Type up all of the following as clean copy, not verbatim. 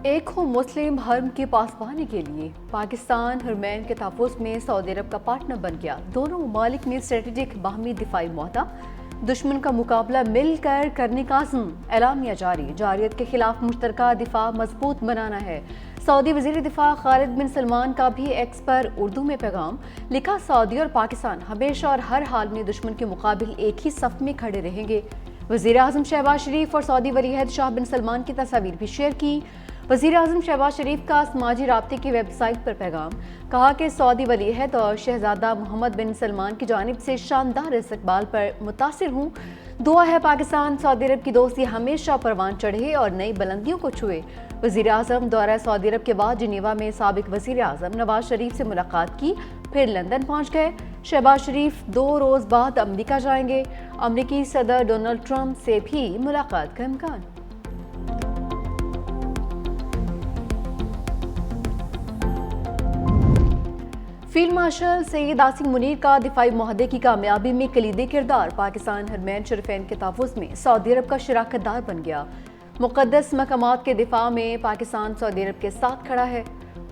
ایک ہو مسلم حرم کے پاسبانی کے لیے پاکستان حرمین کے تحفظ میں سعودی عرب کا پارٹنر بن گیا۔ دونوں ممالک میں اسٹریٹجک باہمی دفاعی معاہدہ، دشمن کا مقابلہ مل کر کرنے کا عزم، اعلامیہ جاری، جارحیت کے خلاف مشترکہ دفاع مضبوط بنانا ہے۔ سعودی وزیر دفاع خالد بن سلمان کا بھی ایکس پر اردو میں پیغام لکھا، سعودی اور پاکستان ہمیشہ اور ہر حال میں دشمن کے مقابل ایک ہی صف میں کھڑے رہیں گے۔ وزیر اعظم شہباز شریف اور سعودی ولی عہد شاہ بن سلمان کی تصاویر بھی شیئر کی۔ وزیر اعظم شہباز شریف کا سماجی رابطے کی ویب سائٹ پر پیغام، کہا کہ سعودی ولی عہد اور شہزادہ محمد بن سلمان کی جانب سے شاندار استقبال پر متاثر ہوں۔ دعا ہے پاکستان سعودی عرب کی دوستی ہمیشہ پروان چڑھے اور نئی بلندیوں کو چھوئے۔ وزیر اعظم دورہ سعودی عرب کے بعد جنیوا میں سابق وزیر اعظم نواز شریف سے ملاقات کی، پھر لندن پہنچ گئے۔ شہباز شریف 2 روز بعد امریکہ جائیں گے۔ امریکی صدر ڈونلڈ ٹرمپ سے بھی ملاقات کا امکان۔ فیلڈ مارشل سید عاصم منیر کا دفاعی معاہدے کی کامیابی میں کلیدی کردار، پاکستان حرمین شریفین کے تحفظ میں سعودی عرب کا شراکت دار بن گیا۔ مقدس مقامات کے دفاع میں پاکستان سعودی عرب کے ساتھ کھڑا ہے۔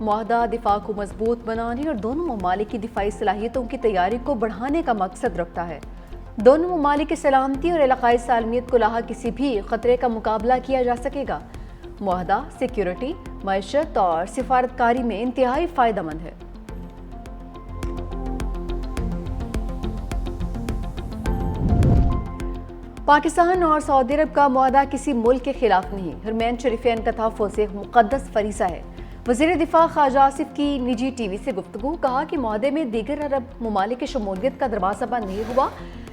معاہدہ دفاع کو مضبوط بنانے اور دونوں ممالک کی دفاعی صلاحیتوں کی تیاری کو بڑھانے کا مقصد رکھتا ہے۔ دونوں ممالک کی سلامتی اور علاقائی سالمیت کو لاحق کسی بھی خطرے کا مقابلہ کیا جا سکے گا۔ معاہدہ سیکیورٹی، معیشت اور سفارتکاری میں انتہائی فائدہ مند ہے۔ پاکستان اور سعودی عرب کا معاہدہ کسی ملک کے خلاف نہیں، حرمین شریفین کا تحفظ ایک مقدس فریضہ ہے۔ وزیر دفاع خواجہ آصف کی نجی ٹی وی سے گفتگو، کہا کہ معاہدے میں دیگر عرب ممالک کی شمولیت کا دروازہ بند نہیں ہوا،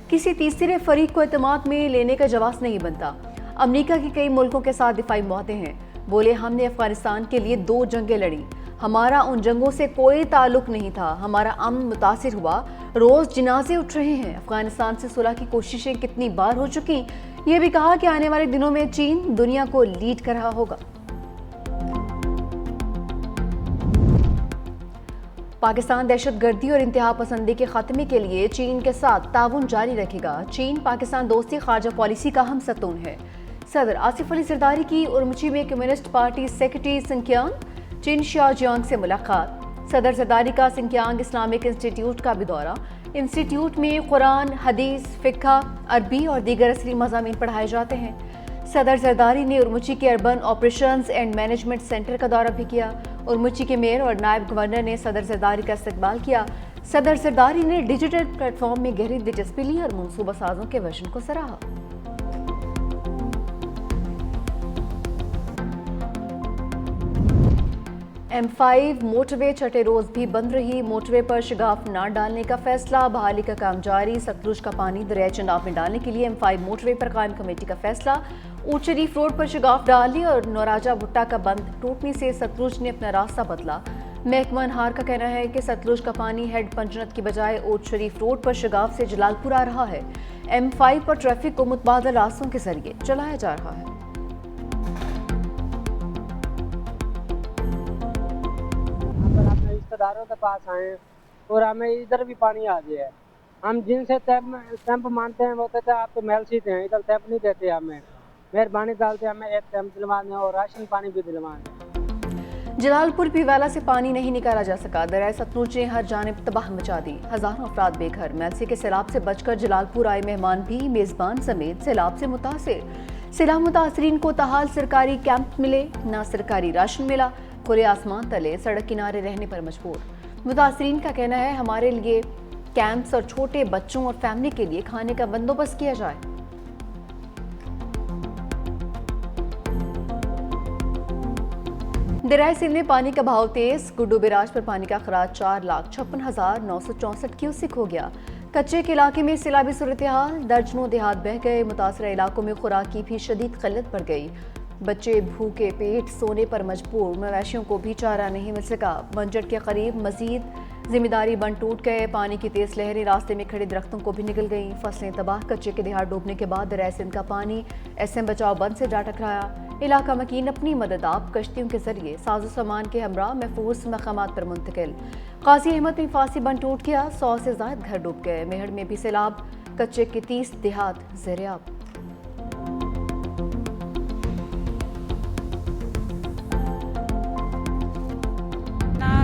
کسی تیسرے فریق کو اعتماد میں لینے کا جواز نہیں بنتا۔ امریکہ کے کئی ملکوں کے ساتھ دفاعی معاہدے ہیں، بولے ہم نے افغانستان کے لیے 2 جنگیں لڑیں، ہمارا ان جنگوں سے کوئی تعلق نہیں تھا، ہمارا امن متاثر ہوا، روز جنازے اٹھ رہے ہیں، افغانستان سے صلح کی کوششیں کتنی بار ہو چکی۔ یہ بھی کہا کہ آنے والے دنوں میں چین دنیا کو لیڈ کر رہا ہوگا۔ پاکستان دہشت گردی اور انتہا پسندی کے خاتمے کے لیے چین کے ساتھ تعاون جاری رکھے گا۔ چین پاکستان دوستی خارجہ پالیسی کا ہم ستون ہے۔ صدر آصف علی زرداری کی اورمچی میں کمیونسٹ پارٹی سیکرٹری سنکیانگ چین شیاجیانگ سے ملاقات۔ صدر زرداری کا سنکیانگ اسلامک انسٹیٹیوٹ کا بھی دورہ۔ انسٹیٹیوٹ میں قرآن، حدیث، فقہ، عربی اور دیگر عصری مضامین پڑھائے جاتے ہیں۔ صدر زرداری نے اورمچی کے urban operations and management centre کا دورہ بھی کیا۔ اورمچی کے میئر اور نائب گورنر نے صدر زرداری کا استقبال کیا۔ صدر زرداری نے ڈیجیٹل پلیٹ فارم میں گہری دلچسپی لی اور منصوبہ سازوں کے وژن کو سراہا۔ M5 موٹر وے چھٹے روز بھی بند رہی، موٹر وے پر شگاف نہ ڈالنے کا فیصلہ، بحالی کا کام جاری، ستلج کا پانی دریائے چناب میں ڈالنے کے لیے M5 موٹر وے پر قائم کمیٹی کا فیصلہ، اونٹ شریف روڈ پر شگاف ڈالی اور نوراجہ بھٹا کا بند ٹوٹنے سے ستلج نے اپنا راستہ بدلا۔ محکمہ انہار کا کہنا ہے کہ ستلج کا پانی ہیڈ پنجنت کی بجائے اونٹ شریف روڈ پر شگاف سے جلال پور آ رہا ہے۔ M5 پر ٹریفک کو متبادل راستوں کے ذریعے چلایا جا رہا ہے۔ رشتہ داروں کے پاس آئے ہیں اور ہمیں ادھر بھی پانی آ گیا ہے۔ ہم جن سے ٹیمپ مانتے ہیں وہ کہتے ہیں آپ تو محل سیٹ ہیں، ادھر ٹیمپ نہیں دیتے ہمیں، مہربانی ڈالتے ہمیں ایک ٹیمپ دلوا دیں اور راشن پانی بھی دلوا دیں۔ جلال پور پیوالہ سے پانی نہیں نکالا جا سکا، دریائے ستلج نے ہر جانب تباہ مچا دی، ہزاروں افراد بے گھر، میلسی کے سیلاب سے بچ کر جلال پور آئے مہمان بھی میزبان سمیت سیلاب سے متاثر۔ سیلاب متاثرین کو تاحال سرکاری کیمپ ملے نہ سرکاری راشن ملا، کھلے آسمان تلے سڑک کنارے رہنے پر مجبور۔ متاثرین کا کہنا ہے ہمارے لیے کیمپس اور چھوٹے بچوں اور فیملی کے لیے کھانے کا بندوبست کیا جائے۔ دریائے سندھ میں پانی کا بہاؤ تیز، گڈو بیراج پر پانی کا اخراج 4,56,964 کیوسک ہو گیا۔ کچے کے علاقے میں سیلابی صورتحال، درجنوں دیہات بہہ گئے، متاثرہ علاقوں میں خوراک کی بھی شدید قلت بڑھ گئی، بچے بھوکے پیٹ سونے پر مجبور، مویشیوں کو بھی چارہ نہیں مل سکا، بنجر کے قریب مزید ذمہ داری بند ٹوٹ گئے، پانی کی تیز لہریں راستے میں کھڑے درختوں کو بھی نگل گئیں، فصلیں تباہ، کچے کے دیہات ڈوبنے کے بعد دریائے سندھ کا پانی SM بچاؤ بند سے جا ٹکرایا، علاقہ مکین اپنی مدد آپ کشتیوں کے ذریعے ساز و سامان کے ہمراہ محفوظ مقامات پر منتقل۔ قاضی احمد میں فاسی بند ٹوٹ گیا، 100 سے زائد گھر ڈوب گئے، میہڑ میں بھی سیلاب، کچے کے 30 دیہات زیرآب۔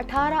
18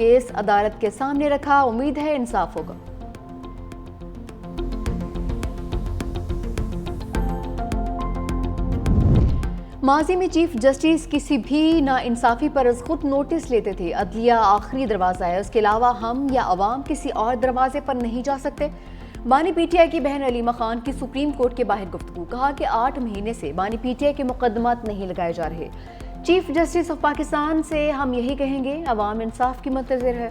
کیس عدالت کے سامنے رکھا، امید ہے انصاف ہوگا۔ ماضی میں چیف جسٹس کسی بھی ناانصافی پر از خود نوٹس لیتے تھے۔ عدلیہ آخری دروازہ ہے، اس کے علاوہ ہم یا عوام کسی اور دروازے پر نہیں جا سکتے۔ بانی پی ٹی آئی کی بہن علیمہ خان کی سپریم کورٹ کے باہر گفتگو، کہا کہ 8 مہینے سے بانی پی ٹی آئی کے مقدمات نہیں لگائے جا رہے۔ چیف جسٹس آف پاکستان سے ہم یہی کہیں گے، عوام انصاف کی منتظر ہے۔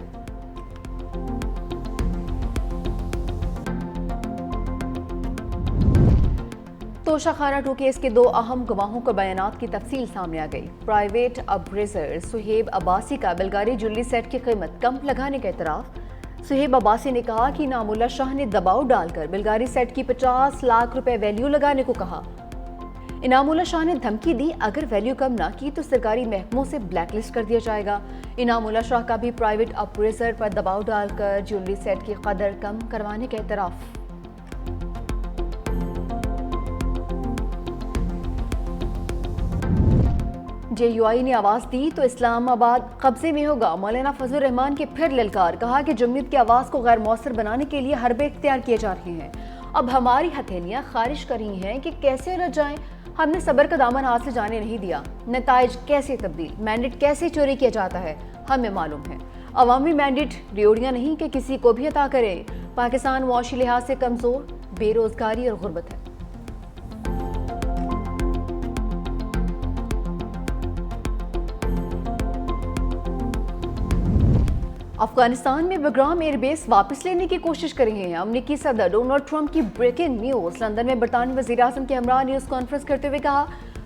توشہ خانہ 2 کیس کے 2 اہم گواہوں کے بیانات کی تفصیل سامنے آ گئی۔ پرائیویٹ اپریزر سہیب عباسی کا بلغاری جویلری سیٹ کی قیمت کم لگانے کا اعتراف۔ سہیب عباسی نے کہا کہ انعام اللہ شاہ نے دباؤ ڈال کر بلغاری سیٹ کی 50 لاکھ روپے ویلیو لگانے کو کہا۔ انعام اللہ شاہ نے دھمکی دی، اگر ویلیو کم نہ کی تو سرکاری محکموں سے بلیک لسٹ کر دیا جائے گا۔ انعام اللہ شاہ کا بھی پرائیویٹ اپریزر پر دباؤ ڈال کر جویلری سیٹ کی قدر کم کروانے کا اعتراف۔ جے یو آئی نے آواز دی تو اسلام آباد قبضے میں ہوگا۔ مولانا فضل الرحمان کے پھر للکار، کہا کہ جمہوریت کی آواز کو غیر مؤثر بنانے کے لیے حربے اختیار کیے جا رہے ہیں۔ اب ہماری ہتھیلیاں خارش کر رہی ہیں کہ کیسے رہ جائیں، ہم نے صبر کا دامن ہاتھ سے جانے نہیں دیا۔ نتائج کیسے تبدیل، مینڈیٹ کیسے چوری کیا جاتا ہے ہمیں معلوم ہے۔ عوامی مینڈیٹ ریوڑیاں نہیں کہ کسی کو بھی عطا کرے۔ پاکستان معاشی لحاظ سے کمزور، بے روزگاری اور غربت ہے۔ افغانستان میں بگرام ایئر بیس واپس لینے کی کوشش کر رہے ہیں۔ امریکی صدر ڈونلڈ ٹرمپ کی بریکنگ نیوز۔ لندن میں برطانوی وزیر اعظم کے ہمراہ نیوز کانفرنس کرتے ہوئے کہا،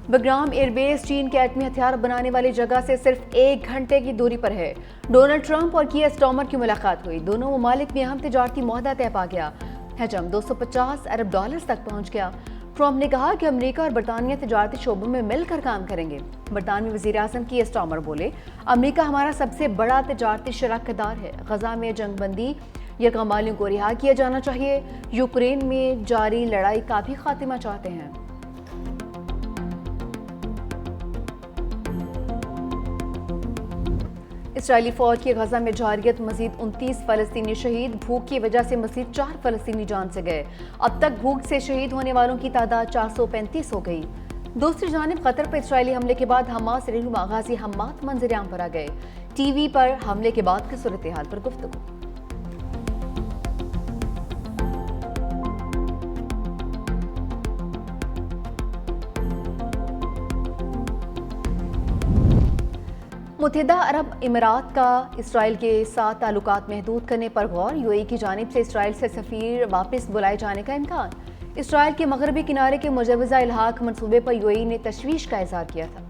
بگرام ایئر بیس چین کے ایٹمی ہتھیار بنانے والی جگہ سے صرف 1 گھنٹے کی دوری پر ہے۔ ڈونلڈ ٹرمپ اور کیئر سٹارمر کی ملاقات ہوئی، دونوں ممالک میں اہم تجارتی معاہدہ طے پا گیا۔ حجم $250 ارب تک پہنچ گیا۔ ٹرمپ نے کہا کہ امریکہ اور برطانیہ تجارتی شعبوں میں مل کر کام کریں گے۔ برطانوی وزیر اعظم کیئر سٹارمر بولے، امریکہ ہمارا سب سے بڑا تجارتی شراکت دار ہے۔ غزہ میں جنگ بندی، یرغمالیوں کو رہا کیا جانا چاہیے۔ یوکرین میں جاری لڑائی کا بھی خاتمہ چاہتے ہیں۔ اسرائیلی فوج کی غزہ میں جارحیت، مزید 29 فلسطینی شہید۔ بھوک کی وجہ سے مزید 4 فلسطینی جان سے گئے۔ اب تک بھوک سے شہید ہونے والوں کی تعداد 435 ہو گئی۔ دوسری جانب قطر پر اسرائیلی حملے کے بعد حماس رہنما غازی حماد منظر عام پر آ گئے۔ ٹی وی پر حملے کے بعد کی صورتحال پر گفتگو۔ متحدہ عرب امارات کا اسرائیل کے ساتھ تعلقات محدود کرنے پر غور۔ یو اے ای کی جانب سے اسرائیل سے سفیر واپس بلائے جانے کا امکان۔ اسرائیل کے مغربی کنارے کے مجوزہ الحاق منصوبے پر یو اے ای نے تشویش کا اظہار کیا تھا۔